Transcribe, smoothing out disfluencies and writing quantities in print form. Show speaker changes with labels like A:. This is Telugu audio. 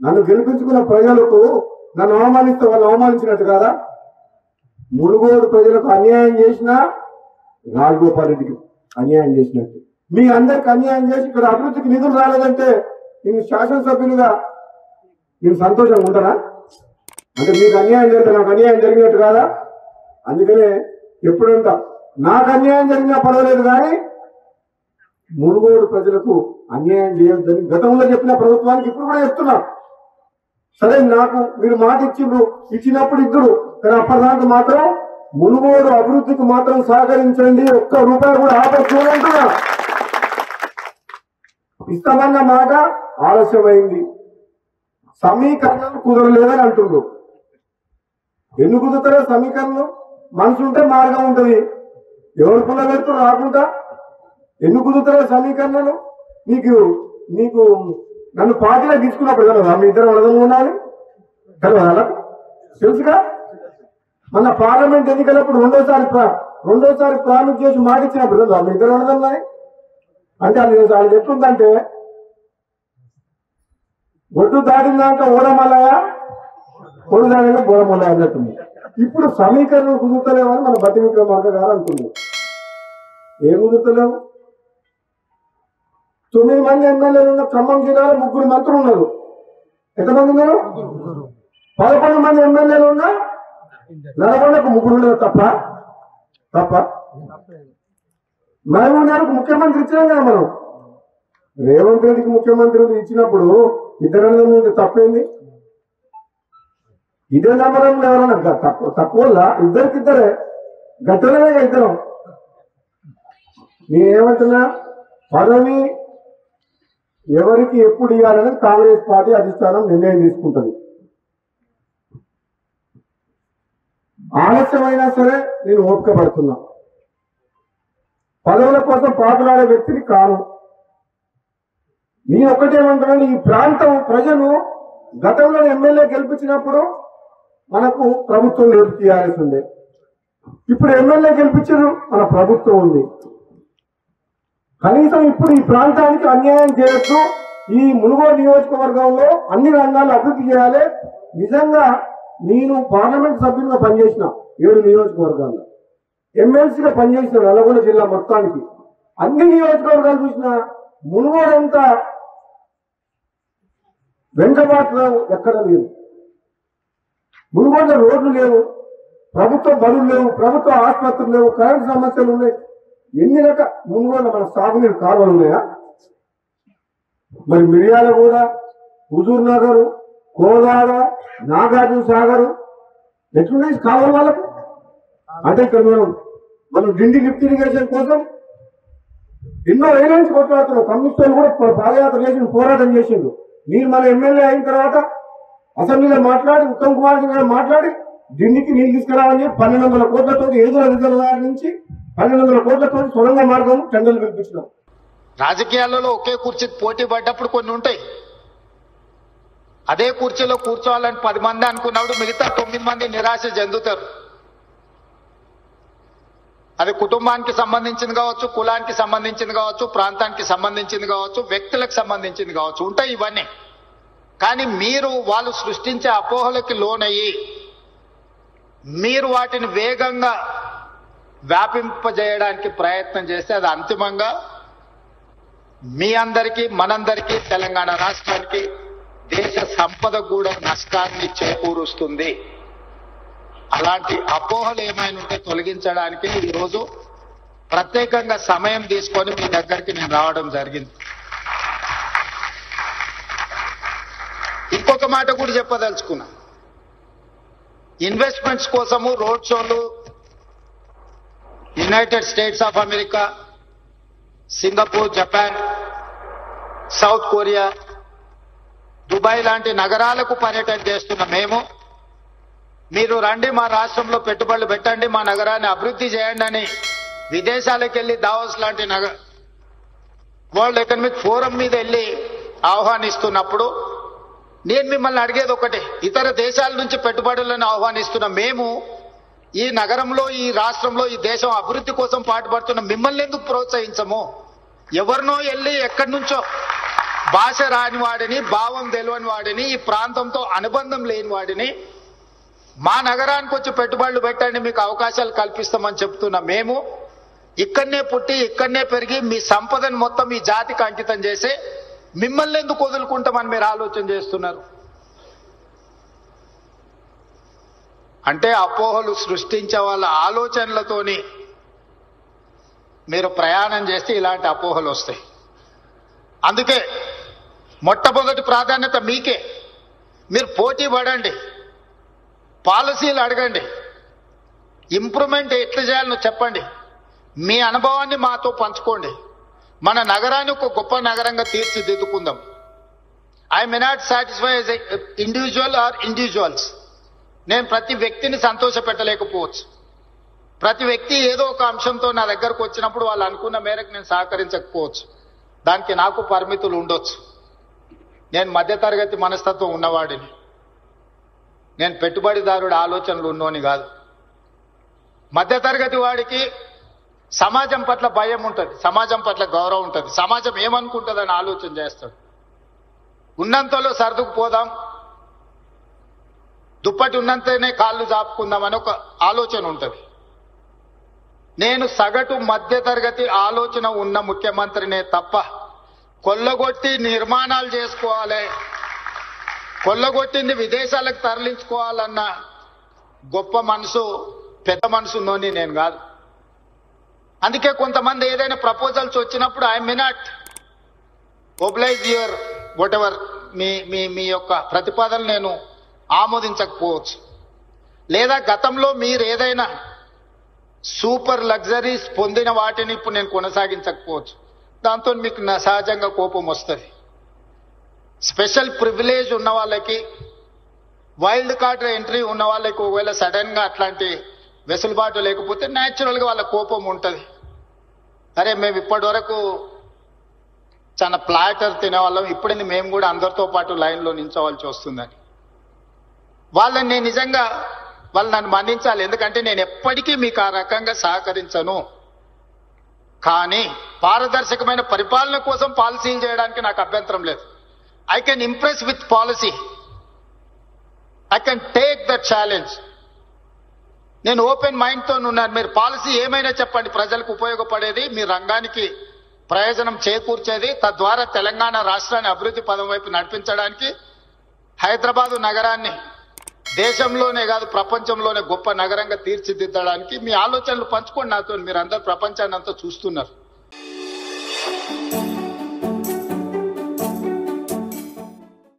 A: నన్ను గెలిపించుకున్న ప్రజలకు నన్ను అవమానిస్తే వాళ్ళు అవమానించినట్టు కాదా? మునుగోడు ప్రజలకు అన్యాయం చేసినా రాజగోపాల్ రెడ్డికి అన్యాయం చేసినట్టు. మీ అందరికి అన్యాయం చేసి ఇక్కడ అభివృద్ధికి నిధులు రాలేదంటే నేను శాసనసభ్యులుగా నేను సంతోషంగా ఉంటానా? అంటే మీకు అన్యాయం జరిగితే నాకు అన్యాయం జరిగినట్టు కాదా? అందుకనే ఎప్పుడంటా నాకు అన్యాయం జరిగినా పర్వాలేదు, కానీ మునుగోడు ప్రజలకు అన్యాయం చేయొద్దని గతంలో చెప్పిన ప్రభుత్వానికి ఇప్పుడు కూడా చెప్తున్నా. సరే, నాకు మీరు మాట ఇచ్చినప్పుడు ఇద్దరు, కానీ అప్పటిదాకా మాత్రం మునుగోడు అభివృద్ధికి మాత్రం సహకరించండి, ఒక్క రూపాయి కూడా ఆపేస్తున్నా. ఇస్తామన్న మాట ఆలస్యమైంది, సమీకరణం కుదరలేదని అంటుండ్రు. ఎందుకు కుదురుతారో సమీకరణం? మనసు ఉంటే మార్గం ఉంటుంది. ఎవరు పుల్ల పెడుతూ రాకుండా ఎందుకు కుదురుతారో సమీకరణలు? నీకు నన్ను పార్టీలో తీసుకున్నప్పుడు కదా మీ ఇద్దరు వరదలు ఉండాలి కదా, తెలుసుగా. మన పార్లమెంట్ ఎన్నికలప్పుడు రెండోసారి ప్రామిస్ చేసి మాట ఇచ్చినప్పుడు కదా మీ ఇద్దరు వరదలు. అంటే అది ఎట్లుందంటే ఒడ్డు దాటినాక ఓడమలయ, ఒడ్డు దాటినాక బోడమలయ అన్నట్టుంది. ఇప్పుడు సమీకరణలు కుదురుతలేవని మన బట్టి విక్రమార్క గారు అంటుంది. ఏం కుదురుతలేవు? 9 మంది ఎమ్మెల్యేలు ఉన్న ఖమ్మం జిల్లాలో 3 మంత్రులు ఉన్నారు. ఎంతమంది ఉన్నారు? 11 మంది ఎమ్మెల్యేలు ఉన్న నల్గొండకు 3 ఉన్నారు. తప్ప మహబూబ్నగర్కు ముఖ్యమంత్రి ఇచ్చినాం కదా మనం. రేవంత్ రెడ్డికి ముఖ్యమంత్రి ఇచ్చినప్పుడు ఇద్దరు తప్పేంది? ఇదే నమ్మరంలో ఎవరన్నా తక్కువ ఇద్దరికిద్దరే గట్టలనే ఇద్దరం. నేనేమంటున్నా, పదవి ఎవరికి ఎప్పుడు ఇవ్వాలని కాంగ్రెస్ పార్టీ అధిష్టానం నిర్ణయం తీసుకుంటుంది. ఆలస్యమైనా సరే నేను ఓపిక పడుతున్నా. పదవుల కోసం పాటులాడే వ్యక్తిని కాను. నేను ఒకటేమంటున్నాను, ఈ ప్రాంతం ప్రజలు గతంలో ఎమ్మెల్యే గెలిపించినప్పుడు మనకు ప్రభుత్వం తీయాల్సి ఉండే. ఇప్పుడు ఎమ్మెల్యే గెలిపించారు, మన ప్రభుత్వం ఉంది. కనీసం ఇప్పుడు ఈ ప్రాంతానికి అన్యాయం చేయొచ్చు. ఈ మునుగోడు నియోజకవర్గంలో అన్ని రంగాల్లో అభివృద్ధి చేయాలి. నిజంగా నేను పార్లమెంట్ సభ్యులుగా పనిచేసిన 7 నియోజకవర్గాల్లో, ఎమ్మెల్సీగా పనిచేసిన నల్గొండ జిల్లా మొత్తానికి. అన్ని నియోజకవర్గాలు చూసిన మునుగోడు అంతా వెంటబాటులో ఎక్కడ లేదు. మునుగోడులో రోడ్లు లేవు, ప్రభుత్వ బడులు లేవు, ప్రభుత్వ ఆసుపత్రులు లేవు, కరెంటు సమస్యలు ఉన్నాయి. ఎన్ని రకాల మునుగోడులో మన సాగునీరు కాలువలు ఉన్నాయా? మరి మిర్యాలగూడ, హుజూర్ నగర్, కోదాడ, నాగార్జున సాగర్ ఎట్లున్నాయి కావాలి వాళ్ళకు? అంటే ఇక్కడ మనం డిండి లిఫ్ట్ ఇరిగేషన్ కోసం ఎన్నో ఏళ్ళ నుంచి కొట్లాడుతున్నాం. కమ్యూనిస్టులు కూడా పాదయాత్ర చేసి పోరాటం చేసిండు. నేను మన ఎమ్మెల్యే అయిన తర్వాత అసెంబ్లీలో మాట్లాడి, ఉత్తమ్ కుమార్ గారు మాట్లాడి డిండికి నీళ్ళు తీసుకురావని 1200 కోట్లతో ఏదో రిజర్వాయర్ నుంచి 1200 కోట్లతో సొరంగ మార్గం టెండర్లు పిలిపించినాం.
B: రాజకీయాలలో ఒకే కుర్చీకి పోటీ పడ్డప్పుడు కొన్ని ఉంటాయి. అదే కుర్చీలో కూర్చోవాలని 10 మంది అనుకున్నప్పుడు మిగతా 9 మంది నిరాశ చెందుతారు. అది కుటుంబానికి సంబంధించింది కావచ్చు, కులానికి సంబంధించింది కావచ్చు, ప్రాంతానికి సంబంధించింది కావచ్చు, వ్యక్తులకు సంబంధించింది కావచ్చు, ఉంటాయి ఇవన్నీ. కానీ మీరు వాళ్ళు సృష్టించే అపోహలకి లోనయ్యి మీరు వాటిని వేగంగా వ్యాపింపజేయడానికి ప్రయత్నం చేస్తే అది అంతిమంగా మీ అందరికీ, మనందరికీ, తెలంగాణ రాష్ట్రానికి, దేశ సంపద కూడా నష్టాన్ని చేకూరుస్తుంది. అలాంటి అపోహలు ఏమైనా ఉంటే తొలగించడానికి ఈరోజు ప్రత్యేకంగా సమయం తీసుకొని మీ దగ్గరికి నేను రావడం జరిగింది. ఇంకొక మాట కూడా చెప్పదలుచుకున్నా. ఇన్వెస్ట్మెంట్స్ కోసము రోడ్ షోలు United states of America, Singapore, Japan, south Korea, Dubai లాంటి నగరాలకు పర్యటన చేస్తున్న మేము, మీరు రండి మా రాష్ట్రంలో పెట్టుబడులు పెట్టండి, మా నగరాన్ని అభివృద్ధి చేయండి అని విదేశాలకు వెళ్ళి దావోస్ లాంటి వరల్డ్ ఎకనామిక్ ఫోరం మీద వెళ్ళి ఆహ్వానిస్తున్నప్పుడు నేను మిమ్మల్ని అడిగేది ఒకటే, ఇతర దేశాల నుంచి పెట్టుబడులను ఆహ్వానిస్తున్న మేము ఈ నగరంలో, ఈ రాష్ట్రంలో, ఈ దేశం అభివృద్ధి కోసం పాటుపడుతున్న మిమ్మల్ని ఎందుకు ప్రోత్సహించము? ఎవరినో వెళ్ళి ఎక్కడి నుంచో భాష రాని వాడిని, భావం తెలియని వాడిని, ఈ ప్రాంతంతో అనుబంధం లేని వాడిని మా నగరానికి వచ్చి పెట్టుబడులు పెట్టండి, మీకు అవకాశాలు కల్పిస్తామని చెప్తున్నా. మేము ఇక్కడనే పుట్టి ఇక్కడనే పెరిగి మీ సంపదను మొత్తం ఈ జాతికి అంకితం చేసి మిమ్మల్ని ఎందుకు వదులుకుంటామని మీరు ఆలోచన చేస్తున్నారు. అంటే అపోహలు సృష్టించే వాళ్ళ ఆలోచనలతోని మీరు ప్రయాణం చేస్తే ఇలాంటి అపోహలు వస్తాయి. అందుకే మొట్టమొదటి ప్రాధాన్యత మీకే. మీరు పోటీ పడండి, పాలసీలు అడగండి, ఇంప్రూవ్మెంట్ ఎట్లా చేయాలో చెప్పండి, మీ అనుభవాన్ని మాతో పంచుకోండి. మన నగరాన్ని ఒక గొప్ప నగరంగా తీర్చిదిద్దుకుందాం. I may not satisfy as individual or individuals. నేను ప్రతి వ్యక్తిని సంతోష పెట్టలేకపోవచ్చు. ప్రతి వ్యక్తి ఏదో ఒక అంశంతో నా దగ్గరకు వచ్చినప్పుడు వాళ్ళు అనుకున్న మేరకు నేను సహకరించకపోవచ్చు. దానికి నాకు పరిమితులు ఉండొచ్చు. నేను మధ్యతరగతి మనస్తత్వం ఉన్నవాడిని. నేను పెట్టుబడిదారుడి ఆలోచనలు ఉన్నోని కాదు. మధ్యతరగతి వాడికి సమాజం పట్ల భయం ఉంటుంది, సమాజం పట్ల గౌరవం ఉంటుంది, సమాజం ఏమనుకుంటుందని ఆలోచన చేస్తాడు. ఉన్నంతలో సర్దుకుపోదాం, దుప్పటి ఉన్నంతనే కాళ్ళు జాపుకుందామని ఒక ఆలోచన ఉంటుంది. నేను సగటు మధ్యతరగతి ఆలోచన ఉన్న ముఖ్యమంత్రినే తప్ప కొల్లగొట్టి నిర్మాణాలు చేసుకోవాలి, కొల్లగొట్టింది విదేశాలకు తరలించుకోవాలన్న గొప్ప మనసు, పెద్ద మనసు ఉన్నోని నేను కాదు. అందుకే కొంతమంది ఏదైనా ప్రపోజల్స్ వచ్చినప్పుడు I may not oblige your whatever, మీ యొక్క ప్రతిపాదనలు నేను ఆమోదించకపోవచ్చు. లేదా గతంలో మీరు ఏదైనా సూపర్ లగ్జరీస్ పొందిన వాటిని ఇప్పుడు నేను కొనసాగించకపోవచ్చు. దాంతో మీకు సహజంగా కోపం వస్తుంది. స్పెషల్ ప్రివిలేజ్ ఉన్న వాళ్ళకి, వైల్డ్ కార్డ్ ఎంట్రీ ఉన్న వాళ్ళకి ఒకవేళ సడన్ గా అట్లాంటి వెసులుబాటు లేకపోతే న్యాచురల్ గా వాళ్ళ కోపం ఉంటుంది. అరే మేము ఇప్పటి వరకు చాలా ప్లాటర్ తినేవాళ్ళం, ఇప్పుడు మేము కూడా అందరితో పాటు లైన్లో నిల్చోవాల్సి వస్తుందని. వాళ్ళని నేను నిజంగా వాళ్ళు నన్ను మన్నించాలి, ఎందుకంటే నేను ఎప్పటికీ మీకు ఆ రకంగా సహకరించను. కానీ పారదర్శకమైన పరిపాలన కోసం పాలసీలు చేయడానికి నాకు అభ్యంతరం లేదు. I can impress with policy, I can take the challenge. నేను ఓపెన్ మైండ్తో ఉన్నాను. మీరు పాలసీ ఏమైనా చెప్పండి, ప్రజలకు ఉపయోగపడేది, మీ రంగానికి ప్రయోజనం చేకూర్చేది, తద్వారా తెలంగాణ రాష్ట్రాన్ని అభివృద్ధి పదం వైపు నడిపించడానికి, హైదరాబాదు నగరాన్ని దేశంలోనే కాదు ప్రపంచంలోనే గొప్ప నగరంగా తీర్చిదిద్దడానికి మీ ఆలోచనలు పంచుకోండి నాతో. మీరు అందరు ప్రపంచాన్ని అంతా చూస్తున్నారు.